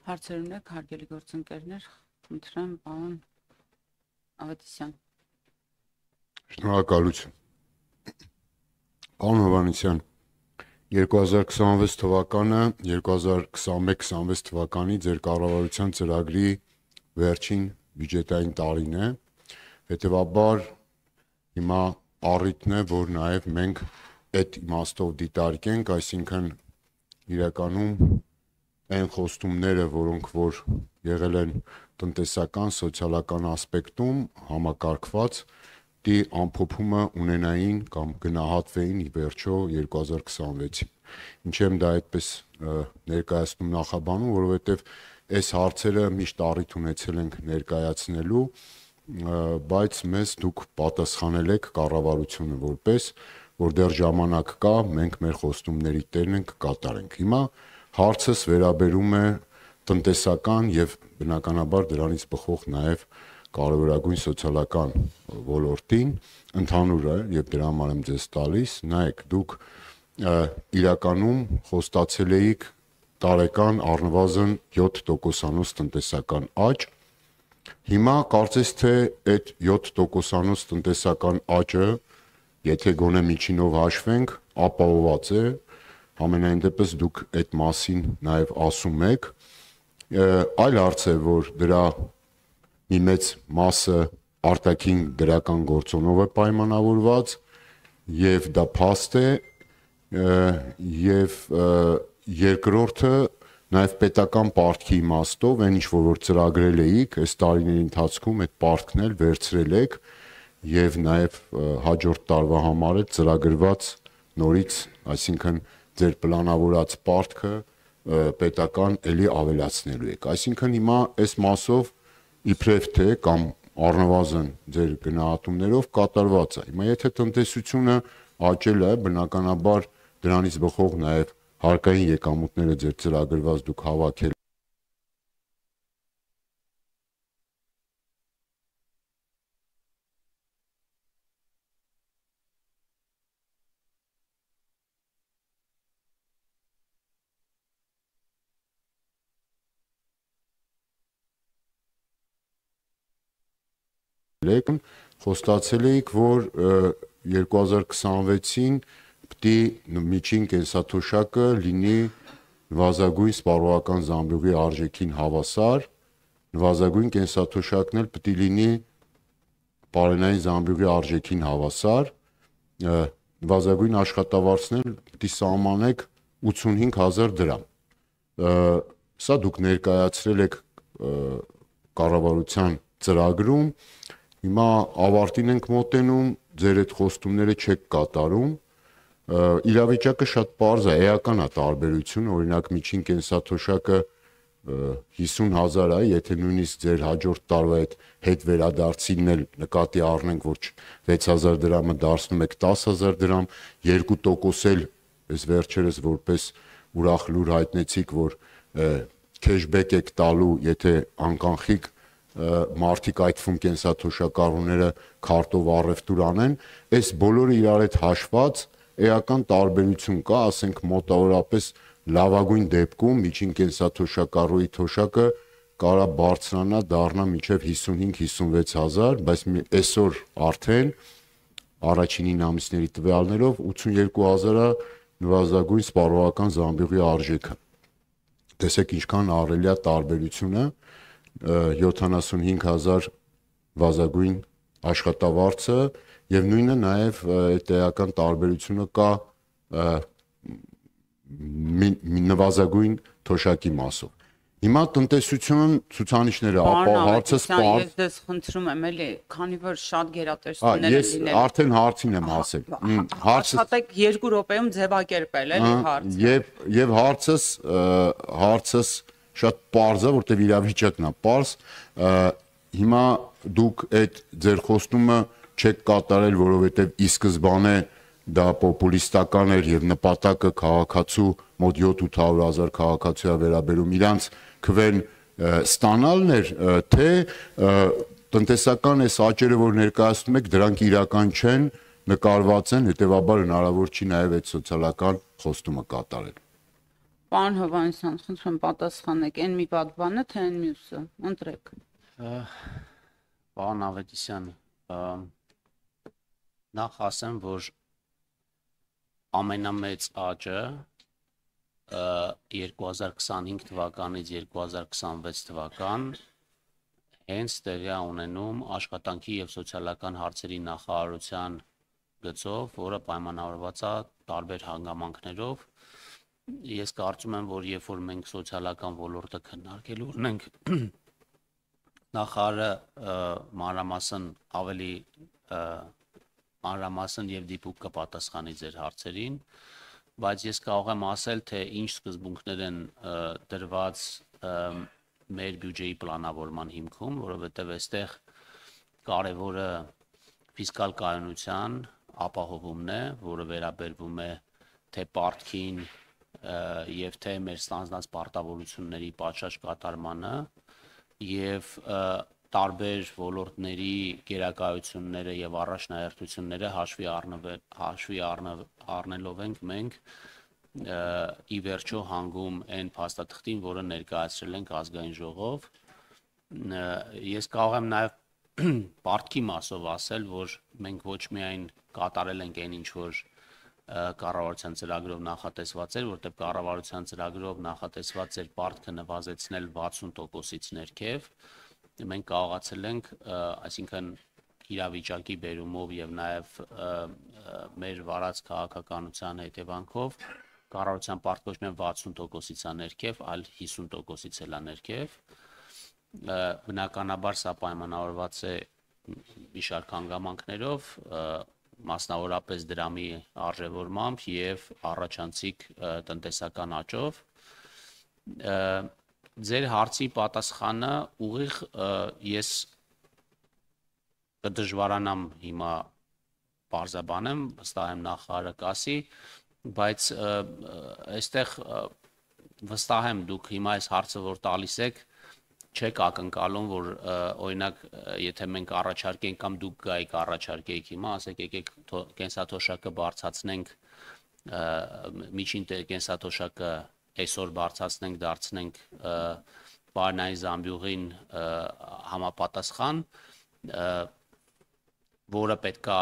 Հարցեր ունեք, հարգելի գործընկերներ, խնդրեմ, պարոն Ավետիսյան։ Շնորհակալություն։ Պարոն Հովհաննիսյան, 2026 թվականը 2021-26 թվականի ձեր կառավարության ծրագրի վերջին բյուջետային տարին է, հետևաբար հիմա առիթն է, որ նաև մենք այդ իմաստով դիտարկենք, այսինքն իրականում այն խոստումները, որոնք որ եղել են տնտեսական, սոցիալական ասպեկտում համակարգված, դի ամփոփումը ունենային կամ գնահատվեին ի վերջո 2026-ին։ Ինչ եմ դա այդպես ներկայացնում նախաբանում, որովհետև այս հարցերը միշտ առիթ ունեցել ենք ներկայացնելու, բայց մեզ դուք պատասխանել եք կառավարությունը որպես, որ դեռ ժամանակ կա, մենք մեր խոստումների տերն ենք կկատարենք։ Հիմա հարցս վերաբերում է տնտեսական եւ բնականաբար դրանից բխող նաեւ կարևորագույն սոցիալական ոլորտին, ընդհանուր է եւ դրա համար եմ ձեզ տալիս, նայեք, դուք իրականում խոստացել էիք տարեկան առնվազն 7%-անոց տնտեսական աճ, հիմա կարծես թե այդ 7%-անոց տնտեսական աճը, եթե գոնե միջինով հաշվենք, ապահովված է, ամենայն դեպս դուք այդ մասին նաև ասում եք, այլ հարց է, որ դրա մի մեծ մասը արտաքին դրական գործոնով է պայմանավորված եւ դա փաստ է եւ երկրորդը նաև պետական պարտքի իմաստով այն ինչ որ ծրագրել էիք այս տարիների ընթացքում այդ պարտքն էլ վերցրել եք եւ նաև հաջորդ տարվա համար է ծրագրված նորից, այսինքն ձեր պլանավորած պարտքը պետական էլի ավելացնելու եք, այսինքն հիմա այս մասով իբրև թե կամ առնվազն ձեր գնահատումներով կատարված է, հիմա եթե տնտեսությունը աճել է, բնականաբար դրանից բխող նաև հարկային եկամուտները ձեր ծրագրված դուք հավաքել եք, խոստացել էիք, որ 2026-ին պիտի միջին կենսաթոշակը լինի նվազագույն սպառողական զամբյուղի արժեքին հավասար, նվազագույն կենսաթոշակն էլ պիտի լինի պարենային զամբյուղի արժեքին հավասար, նվազագույն աշխատավարձն էլ պիտի սահմանեք 85,000 դրամ։ Սա դուք ներկայացրել եք կառավարության ծրագրում, հիմա ավարտին ենք մոտենում, ձեր այդ խոստումները չեք կատարում, իրավիճակը շատ պարզ է, էական է տարբերությունը, օրինակ միջին կենսաթոշակը 50,000 է, եթե նույնիսկ ձեր հաջորդ տարվա այդ հետ վերադարձինն էլ նկատի առնենք, որ 6,000 դրամը դարձնում եք 10,000 դրամ, 2% էլ այս վերջերս որպես ուրախ լուր հայտնեցիք, որ քեշբեք եք տալու, եթե անկանխիկ մարդիկ այդ թվում կենսաթոշակառուները քարտով առևտուր անեն, այս բոլորը իրար հետ հաշված էական տարբերություն կա, ասենք մոտավորապես լավագույն դեպքում միջին կենսաթոշակառուի թոշակը կարա բարձրանա դառնա մինչև 55-56,000, բայց այսօր արդեն առաջին 9 ամիսների տվյալներով 82,000-ը նվազագույն սպառողական զամբյուղի արժեքը։ Տեսեք ինչքան ահռելի է տարբերությունը, 75,000 վազագույն աշխատավարձը եւ նույնը նաեւ էական տարբերությունը կա նվազագույն թոշակի մասով։ Հիմա տնտեսությունն ցուցանիշները, ապա հարցը սպառ։ Ես դες խնդրում եմ էլի, քանի որ շատ գերատեսչություններ են լինել։ Ես արդեն հարցին եմ ասել։ Աշխատեք 2 րոպեում ձևակերպել էլի հարցը։ Եվ հարցս շատ պարզ է, որտեղ իրավիճակն է պարզ, հիմա դուք այդ ձեր խոստումը չեք կատարել, որովհետև ի սկզբանե դա պոպուլիստական էր եւ նպատակը քաղաքացու մոտ 700,000 քաղաքացու է վերաբերում իրանց քվեն ստանալն էր, թե տնտեսական այս աճերը, որ ներկայացնում եք, դրանք իրական չեն, նկարված են, հետեւաբար հնարավոր չի նաեւ այդ սոցիալական խոստումը կատարել։ Պարոն Հովհաննիսյան, խնդրում եմ պատասխանեք, այն մի պատվանը, թե այն մյուսը, ընտրեք։ Պարոն Ավետիսյան, նախ ասեմ, որ ամենամեծ աճը 2025 թվականից 2026 թվական հենց տեղի է ունենում աշխատանքի եւ սոցիալական հարցերի նախարարության գծով, որը պայմանավորված է տարբեր հանգամանքներով։ Ես կարծում եմ, որ երբ որ մենք սոցիալական ոլորտը քննարկելու ունենք, նախարարը մանրամասն ավելի մանրամասն եւ դիպուկ կպատասխանի ձեր հարցերին, բայց ես կարող եմ ասել, թե ինչ սկզբունքներ են դրված մեր բյուջեի պլանավորման հիմքում, որովհետեւ այստեղ կարևորը ֆիսկալ կայունության ապահովումն է, որը վերաբերվում է թե պարտքին եւ թե մեր ստանձնած պարտավորությունների պատշաճ կատարմանը եւ տարբեր ոլորտների գերակայությունները եւ առաջնահերթությունները հաշվի առնելով ենք մենք ի վերջո հանգում այն փաստաթղթին, որը ներկայացրել ենք ազգային ժողով։ Ես կարող եմ նաեւ պարտքի մասով ասել, որ մենք ոչ միայն կատարել ենք այն ինչ որ կառավարության ծրագրով նախատեսված էր, որտեղ կառավարության ծրագրով նախատեսված էր պարտքը նվազեցնել 60%-ից ներքև, մենք կարողացել ենք, այսինքն իրավիճակի բերումով եւ նաեւ մեր վարած քաղաքականության հետևանքով կառավարության պարտքը ոչ միայն 60%-ից է ներքև, այլ 50%-ից էլ է ներքև։ Բնականաբար սա պայմանավորված է մի շարք հանգամանքներով, մասնավորապես դրամի արժևորմամբ եւ առաջանցիկ տնտեսական աճով։ Ձեր հարցի պատասխանը ուղիղ ես կդժվարանամ հիմա բարձաբանեմ, վստահ եմ նախարարը կասի, բայց այստեղ վստահ եմ դուք հիմա այս հարցը որ տալիս եք, չեք ակնկալում, որ օրինակ եթե մենք առաջարկենք կամ դուք գայիք առաջարկեիք հիմա, ասեք եկեք կենսաթոշակը բարձրացնենք, միջին կենսաթոշակը այսօր բարձրացնենք, դարձնենք պարնային զամբյուղին համապատասխան, որը պետքա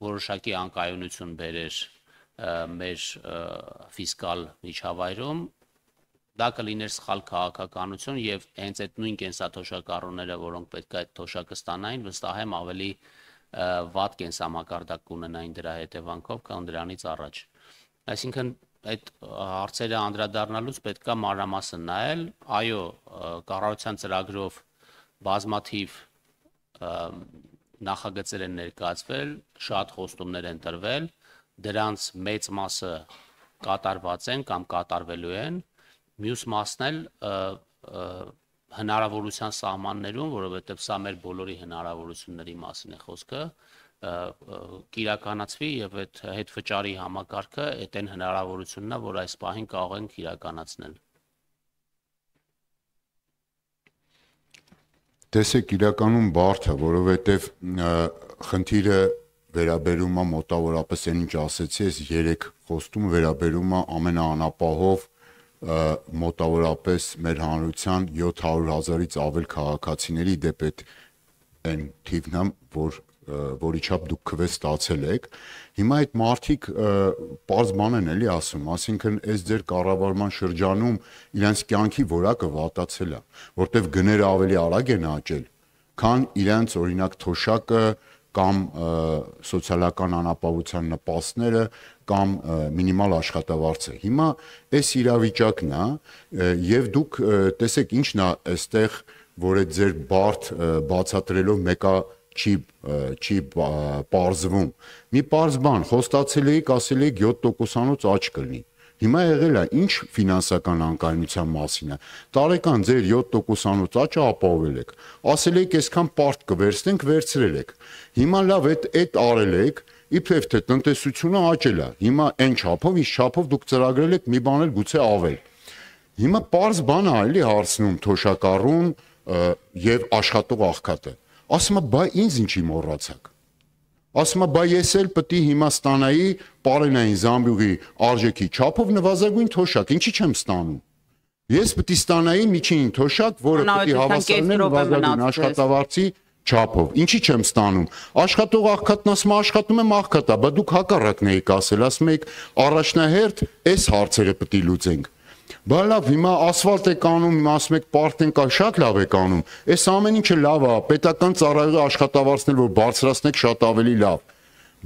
որոշակի անկայունություն բերեր մեր ֆիսկալ միջավայրում, դա կլիներ սխալ քաղաքականություն եւ հենց այդ նույն կենսաթոշակառուները, որոնք պետք է այդ թոշակը ստանային, վստահ եմ ավելի վատ կենսամակարդակ կունենային դրա հետևանքով, քան դրանից առաջ։ Այսինքն այդ հարցերը անդրադառնալուց պետք է մանրամասն նայել, այո, կառավարության ծրագրով բազմաթիվ նախագծեր են ներկայացվել, շատ խոստումներ են տրվել, դրանց մեծ մասը կատարված են կամ կատարվելու են, մյուս մասն էլ հնարավորության սահմաններում, որովհետև սա մեր բոլորի հնարավորությունների մասին է խոսքը, կիրականացվի եւ այդ հետվճարի համակարգը այդ այն հնարավորությունն է, որ այս պահին կարող ենք իրականացնել։ Տեսեք, իրականում բարդ է, որովհետև խնդիրը վերաբերում է մոտավորապես այն ինչ ասեցի, այս 3 խոստումը վերաբերում է ամենաանապահով մոտավորապես մեր հանրության 700,000-ից ավել քաղաքացիների դեպ այն թիվն է, որի չափ դուք քվե ստացել եք։ Հիմա այդ մարդիկ պարզ բան են էլի ասում, ասինքն այս ձեր կառավարման շրջանում իրենց կյանքի որակը վատացել է, որտեվ գները ավելի արագ են աճել, քան իրենց օրինակ թոշակը կամ սոցիալական անապահովության նպաստները կամ մինիմալ աշխատավարձը։ Հիմա այս իրավիճակն է եւ դուք տեսեք ինչն է այստեղ, որ այդ ձեր բարդ բացատրելով մեկը չի պարզվում։ Մի պարզ բան, խոստացել էիք, ասել էիք 7%-անոց աճ կլինի։ Հիմա եղել է ինչ ֆինանսական անկայունության մասին է։ Տարեկան ձեր 7%-անոց աճը ապահովել եք։ Ասել եք այսքան պարտ կվերցնենք, վերցրել եք։ Հիմա լավ այդ արել եք, իբրև թե տնտեսությունը աճել է։ Հիմա այն չափով, ինչ չափով դուք ծրագրել եք մի բան էլ գուցե ավել։ Հիմա պարզ բան է էլի հարցնում թոշակառուն եւ աշխատող աղքատը։ Ասում է, բայ ինձ ինչի մոռացաք։ Ասում է, բա ես էլ պետք է հիմա ստանայի Պարենային Զամբյուղի արժեքի չափով նվազագույն թոշակ, ինչի չեմ ստանում։ Ես պետք է ստանայի միջին թոշակ, որը պետք է հավասարներ նվազագույն աշխատավարձի չափով։ Ինչի չեմ ստանում։ Աշխատող աղքատն ասում է, աշխատում եմ աղքատա, բա դուք հակառակն եք ասել, ասում եք առաջնահերթ այս հարցերը պետք է լուծենք։ Բա լավ, հիմա ասֆալտ եք անում, հիմա ասում եք պարտեն կա, շատ լավ եք անում։ Այս ամեն ինչը լավ է, պետական ծառայողի աշխատավարձներ որ բարձրացնեք շատ ավելի լավ։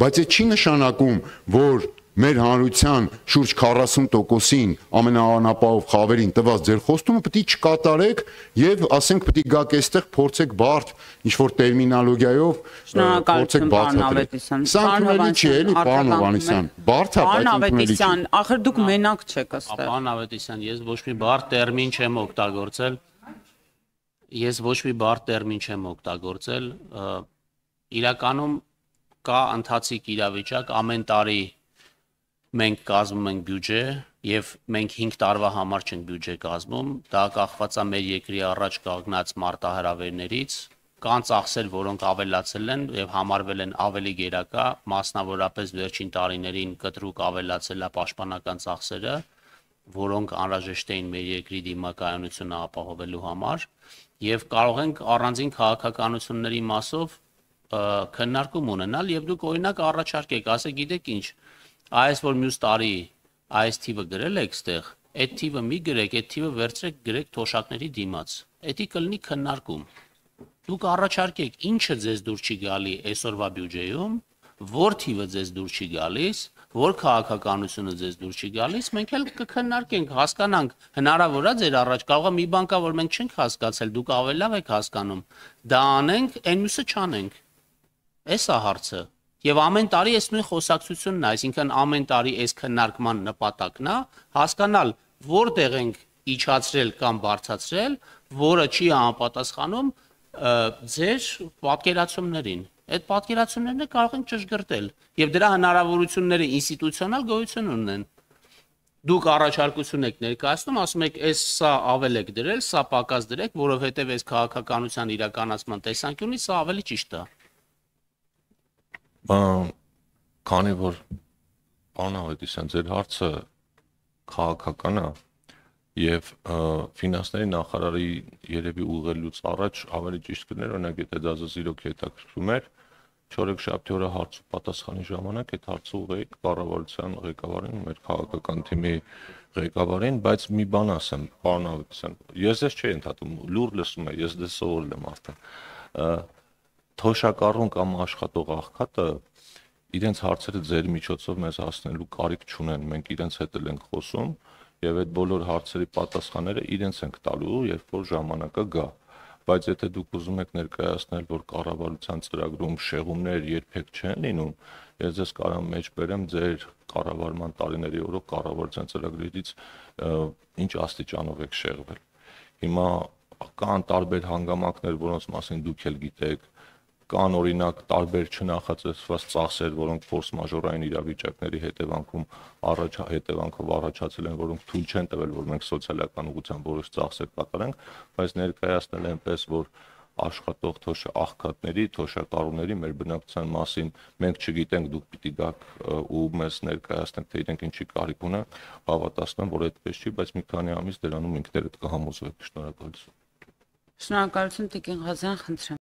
Բայց այդ չի նշանակում, որ մեր հանրության շուրջ 40%-ին ամենաանապահով խավերին տված ձեր խոստումը պետք է չկատարեք եւ ասենք պետք է գաք այստեղ փորձեք բարդ ինչ որ տերմինոլոգիայով փորձեք բացատրել։ Սա ընդունելի չի էլի, պարոն Հովհաննիսյան, բարդ է, բայց ընդունելի չի։ Ախր դուք մենակ չեք այստեղ։ Պարոն Ավետիսյան, ես ոչ մի բարդ տերմին չեմ օգտագործել։ Ես ոչ մի բարդ տերմին չեմ օգտագործել։ Իրականում կա ընթացիկ իրավիճակ, ամեն տարի մենք կազմում ենք բյուջե եւ մենք 5 տարվա համար չենք բյուջե կազմում, դա կախված է մեր երկրի առաջ կանգնած մարտահրավերներից, կան ծախսեր, որոնք ավելացել են եւ համարվել են ավելի գերակա, մասնավորապես վերջին տարիներին կտրուկ ավելացել է պաշտպանական ծախսերը, որոնք անհրաժեշտ էին մեր երկրի դիմակայունությունը ապահովելու համար եւ կարող ենք առանձին քաղաքականությունների մասով քննարկում ունենալ եւ դուք օրինակ առաջարկեք, ասեք, գիտեք ինչ, այս որ մյուս տարի այս թիվը գրել եք ստեղ, այդ թիվը մի գրեք, այդ թիվը վերցրեք, գրեք թոշակների դիմաց։ Էդի կլինի քննարկում։ Դուք առաջարկեք, ինչը ձեզ դուր չի գալի այսօրվա բյուջեում, որ թիվը ձեզ դուր չի գալիս, որ քաղաքականությունը ձեզ դուր չի գալիս, մենք էլ կքննարկենք, հասկանանք, հնարավոր է ձեր առաջ կարող է մի բան կա, որ մենք չենք հասկացել, դուք ավելի լավ եք հասկանում։ Դա անենք, այն մյուսը չանենք։ Էս է հարցը։ Եվ ամեն տարի այս նույն խոսակցությունն է, այսինքն ամեն տարի այս քննարկման նպատակն է հասկանալ որտեղ ենք իջացրել կամ բարձրացրել, որը չի համապատասխանում ձեր պատկերացումներին։ Այդ պատկերացումներն կարող ենք ճշգրտել եւ դրա հնարավորությունները ինստիտուցիոնալ գոյություն ունեն։ Դուք առաջարկություն եք ներկայացնում, ասում եք, այս սա ավել եք դրել, սա պակաս դրեք, որովհետեւ այս քաղաքականության իրականացման տեսանկյունից սա ավելի ճիշտ է։ Քանի որ պարոն Ավետիսյան, ձեր հարցը քաղաքական է եւ ֆինանսների նախարարի երևի ուղղելուց առաջ ավելի ճիշտ կներ, օրինակ եթե դա ձեզ իրոք հետաքրքրում էր, չորեքշաբթի օրը հարց ու պատասխանի ժամանակ այդ հարցը ուղղեիք կառավարության ղեկավարին, մեր քաղաքական թիմի ղեկավարին, բայց մի բան ասեմ, պարոն Ավետիսյան, ես ես չէի ընդհատում, լուր լսում եմ, ես դες սովորել եմ արդեն։ Թոշակառուն կամ աշխատող աղքատը իրենց հարցերը ձեր միջոցով մեզ հասնելու կարիք չունեն, մենք իրենց հետ ենք խոսում եւ այդ բոլոր հարցերի պատասխանները իրենց ենք տալու, երբ որ ժամանակը գա, բայց եթե դուք ուզում եք ներկայացնել, որ կառավարության ծրագրում շեղումներ երբեք չեն լինում, ես ձեզ կարող մեջ բերեմ ձեր կառավարման տարիների օրոք կառավարության ծրագրերից ինչ աստիճանով եք շեղվել։ Հիմա կան տարբեր հանգամանքներ, որոնց մասին դուք էլ գիտեք, կան օրինակ տարբեր չնախածեցված ծախսեր, որոնք ֆորս մաժորային իրավիճակների հետևանքով առաջացել են, որոնք թույլ չեն տվել, որ մենք սոցիալական ուղղությամբ որոշ ծախսեր կատարենք, բայց ներկայացնել այնպես, որ աշխատող աղքատների, թոշակառուների մեր բնակչության մասին մենք չգիտենք, դուք պիտի գաք ու մեզ ներկայացնեք, թե իրենք ինչի կարիք ունեն, հավատացնում եմ, որ այդպես չի, բայց մի քանի ամիս դրանում ինքներդ կհամոզվեք։ Շնորհակալություն։ Շնորհակալություն Տիկին Ղազարյան, խնդրեմ։